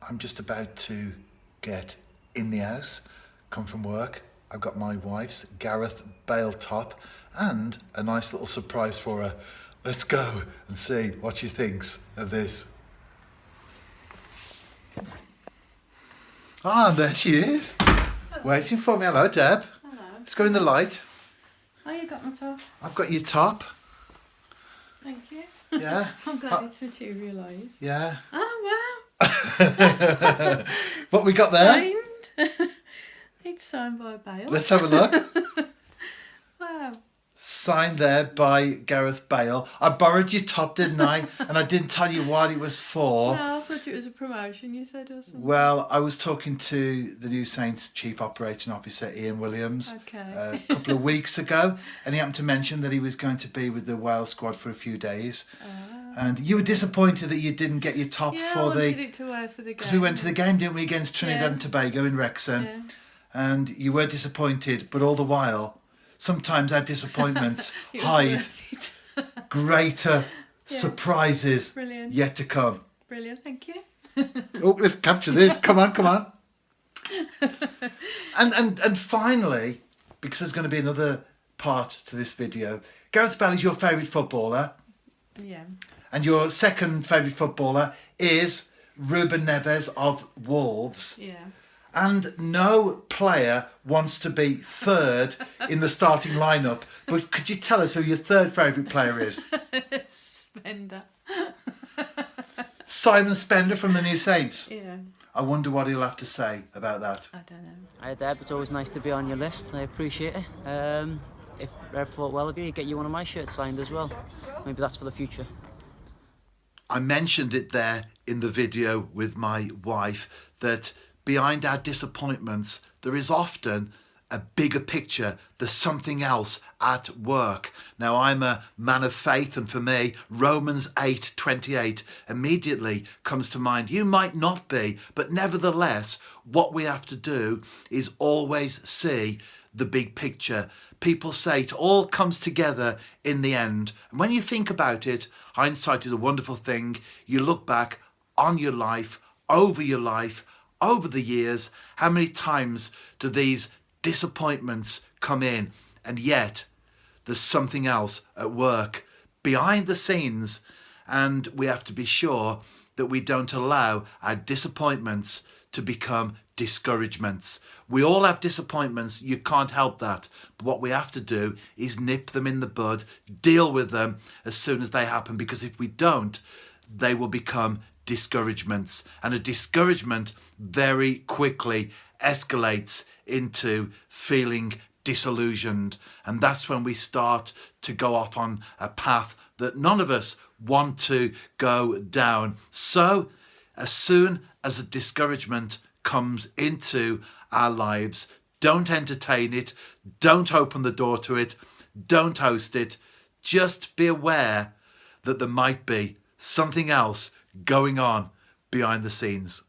I'm just about to get in the house, come from work. I've got my wife's Gareth Bale top and a nice little surprise for her. Let's go and see what she thinks of this. Ah, and there she is, waiting for me. Hello, Deb. Hello. Let's go in the light. Oh, you got my top. I've got your top. Thank you. Yeah. I'm glad it's materialised. Yeah. Oh, wow. What we got there? Signed. It's signed by Bale. Let's have a look. Wow. Signed there by Gareth Bale. I borrowed your top, didn't I? And I didn't tell you what it was for. No, I thought it was a promotion you said or something. Well, I was talking to the new Saints Chief Operating Officer, Ian Williams, Okay. a couple of weeks ago, and he happened to mention that he was going to be with the Wales squad for a few days. And you were disappointed that you didn't get your top Yeah, I for wanted it to wear for the game. because we went to the game, didn't we, against Trinidad and Tobago in Wrexham. Yeah. And you were disappointed, but all the while, sometimes our disappointments It was hide worth it. greater surprises Brilliant. yet to come. Brilliant, thank you. Oh, let's capture this. Come on, come on. And finally, because there's going to be another part to this video, Gareth Bale is your favourite footballer, Yeah. and your second favourite footballer is Ruben Neves of Wolves. Yeah. And no player wants to be third in the starting lineup. But could you tell us who your third favourite player is? Spender. Simon Spender from the New Saints. Yeah. I wonder what he'll have to say about that. I don't know. Hi Deb, it's always nice to be on your list. I appreciate it. If Rev thought well of you, get you one of my shirts signed as well. Maybe that's for the future. I mentioned it there in the video with my wife that behind our disappointments, there is often a bigger picture. There's something else at work. Now, I'm a man of faith, and for me, Romans 8:28 immediately comes to mind. You might not be, but nevertheless, what we have to do is always see the big picture. People say it all comes together in the end. And when you think about it, hindsight is a wonderful thing. You look back on your life, over the years, how many times do these disappointments come in? And yet there's something else at work behind the scenes, and we have to be sure that we don't allow our disappointments to become discouragements. We all have disappointments, you can't help that. But what we have to do is nip them in the bud, deal with them as soon as they happen, because if we don't, they will become discouragements, and a discouragement very quickly escalates into feeling disillusioned, and that's when we start to go off on a path that none of us want to go down. So as soon as a discouragement comes into our lives, don't entertain it, don't open the door to it, don't host it. Just be aware that there might be something else going on behind the scenes.